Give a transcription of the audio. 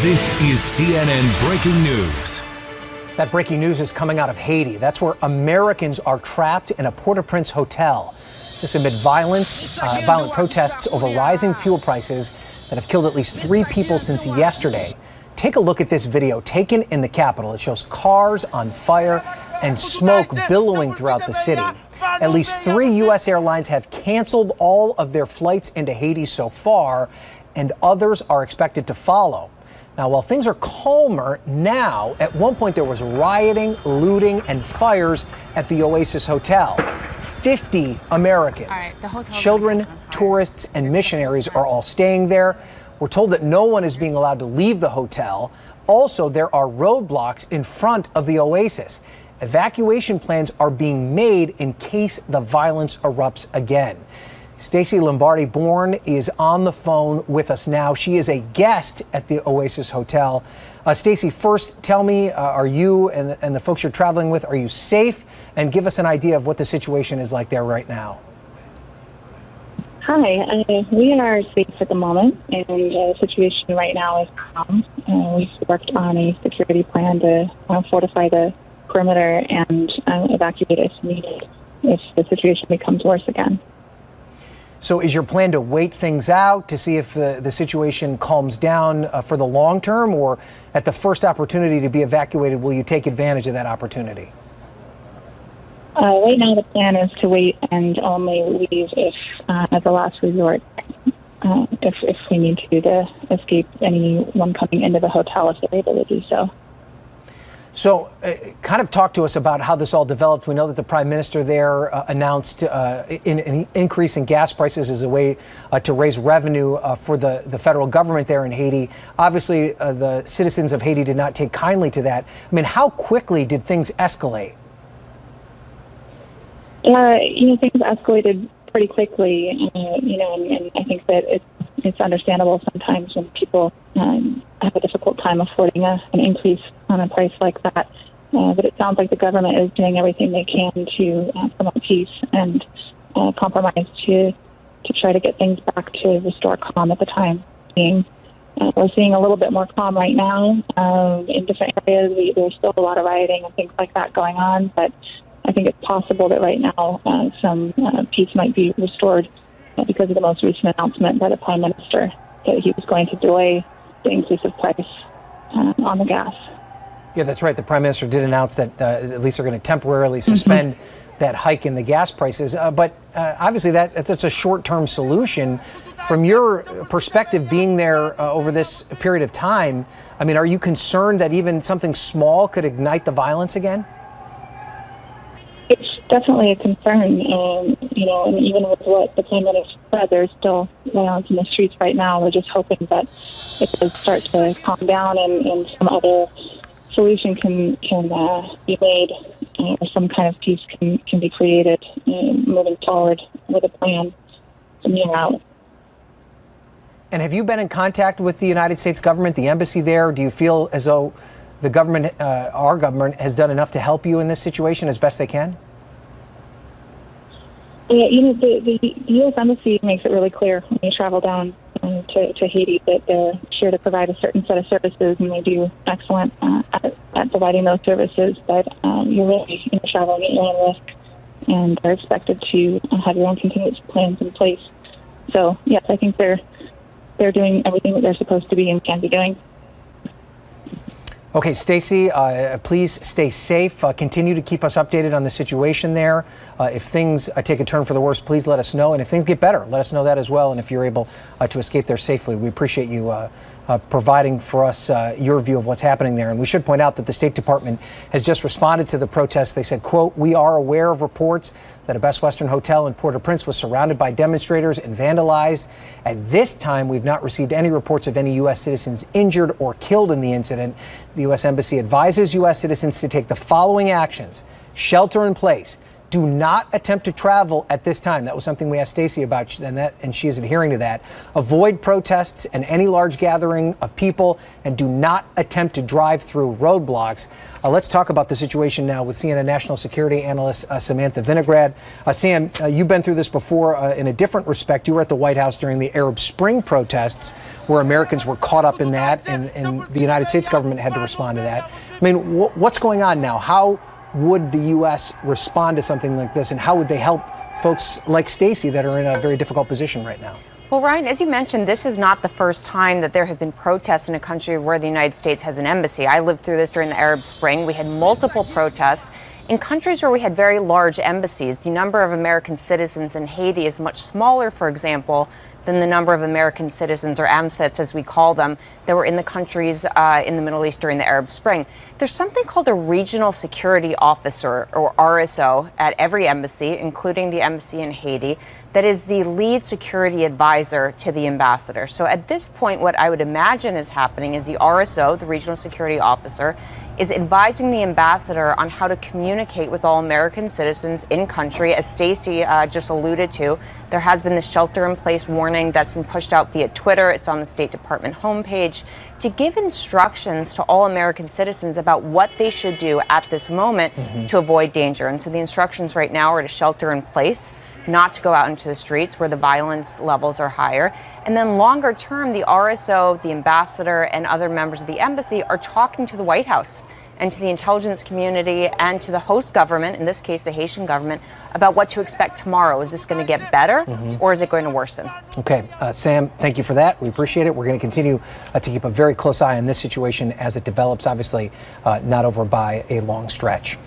This is CNN Breaking News. That breaking news is coming out of Haiti. That's where Americans are trapped in a Port-au-Prince hotel. This amid violent protests over rising fuel prices that have killed at least 3 people since yesterday. Take a look at this video taken in the capital. It shows cars on fire and smoke billowing throughout the city. At least 3 U.S. airlines have canceled all of their flights into Haiti so far, and others are expected to follow. Now, while things are calmer now, at one point there was rioting, looting, and fires at the Oasis Hotel. 50 Americans, children, tourists, and missionaries are all staying there. We're told that no one is being allowed to leave the hotel. Also, there are roadblocks in front of the Oasis. Evacuation plans are being made in case the violence erupts again. Stacey Lombardi-Bourne is on the phone with us now. She is a guest at the Oasis Hotel. Stacey, first, tell me, are you and the folks you're traveling with, are you safe? And give us an idea of what the situation is like there right now. Hi, we are safe at the moment, and the situation right now is calm. We've worked on a security plan to fortify the perimeter and evacuate if needed if the situation becomes worse again. So is your plan to wait things out to see if the situation calms down for the long term, or at the first opportunity to be evacuated, will you take advantage of that opportunity? Right now the plan is to wait and only leave if, as a last resort, if we need to escape anyone coming into the hotel if they're able to do so. So kind of talk to us about how this all developed. We know that the prime minister there announced an increase in gas prices as a way to raise revenue for the federal government there in Haiti. Obviously, the citizens of Haiti did not take kindly to that. I mean, how quickly did things escalate? Things escalated pretty quickly, and I think that it's understandable sometimes when people have a difficult time affording an increase on a price like that. But it sounds like the government is doing everything they can to promote peace and compromise to try to get things back to restore calm at the time being. We're seeing a little bit more calm right now in different areas. There's still a lot of rioting and things like that going on, but I think it's possible that right now some peace might be restored because of the most recent announcement by the Prime Minister that he was going to delay the increase of price on the gas. Yeah, that's right. The Prime Minister did announce that at least they're going to temporarily suspend that hike in the gas prices. But obviously that's a short-term solution. From your perspective, being there over this period of time, I mean, are you concerned that even something small could ignite the violence again? It's definitely a concern, and even with what the Prime Minister said, there's still violence in the streets right now. We're just hoping that it does start to calm down and some other solution can be made, or some kind of peace can be created moving forward with a plan from here out. And have you been in contact with the United States government, the embassy there? Do you feel as though the government, our government, has done enough to help you in this situation as best they can? The U.S. Embassy makes it really clear when you travel down to Haiti that they're sure to provide a certain set of services, and they do excellent at providing those services. But you're really traveling at your own risk, and they're expected to have your own contingency plans in place. So, yes, I think they're doing everything that they're supposed to be and can be doing. Okay, Stacey, please stay safe. Continue to keep us updated on the situation there. If things take a turn for the worse, please let us know. And if things get better, let us know that as well. And if you're able to escape there safely, we appreciate you providing for us your view of what's happening there. And we should point out that the State Department has just responded to the protests. They said, quote, "We are aware of reports that a Best Western hotel in Port-au-Prince was surrounded by demonstrators and vandalized. At this time, we've not received any reports of any U.S. citizens injured or killed in the incident. The U.S. Embassy advises U.S. citizens to take the following actions: shelter in place, do not attempt to travel at this time. That was something we asked Stacey about, and she is adhering to that. Avoid protests and any large gathering of people, and do not attempt to drive through roadblocks. Let's talk about the situation now with CNN national security analyst Samantha Vinograd. Sam, you've been through this before in a different respect. You were at the White House during the Arab Spring protests, where Americans were caught up in that, and the United States government had to respond to that. I mean, what's going on now? How would the U.S. respond to something like this, and how would they help folks like Stacey that are in a very difficult position right now? Well, Ryan, as you mentioned, this is not the first time that there have been protests in a country where the United States has an embassy. I lived through this during the Arab Spring. We had multiple protests in countries where we had very large embassies. The number of American citizens in Haiti is much smaller, for example, than the number of American citizens, or AMCETs as we call them, that were in the countries in the Middle East during the Arab Spring. There's something called a regional security officer, or RSO, at every embassy, including the embassy in Haiti, that is the lead security advisor to the ambassador. So at this point, what I would imagine is happening is the RSO, the regional security officer, is advising the ambassador on how to communicate with all American citizens in country. As Stacey just alluded to, there has been this shelter-in-place warning that's been pushed out via Twitter. It's on the State Department homepage to give instructions to all American citizens about what they should do at this moment to avoid danger. And so the instructions right now are to shelter in place, not to go out into the streets where the violence levels are higher. And then longer term, the RSO, the ambassador, and other members of the embassy are talking to the White House and to the intelligence community and to the host government, in this case the Haitian government, about what to expect tomorrow. Is this going to get better or is it going to worsen? Okay, Sam, thank you for that. We appreciate it. We're going to continue to keep a very close eye on this situation as it develops, obviously not over by a long stretch.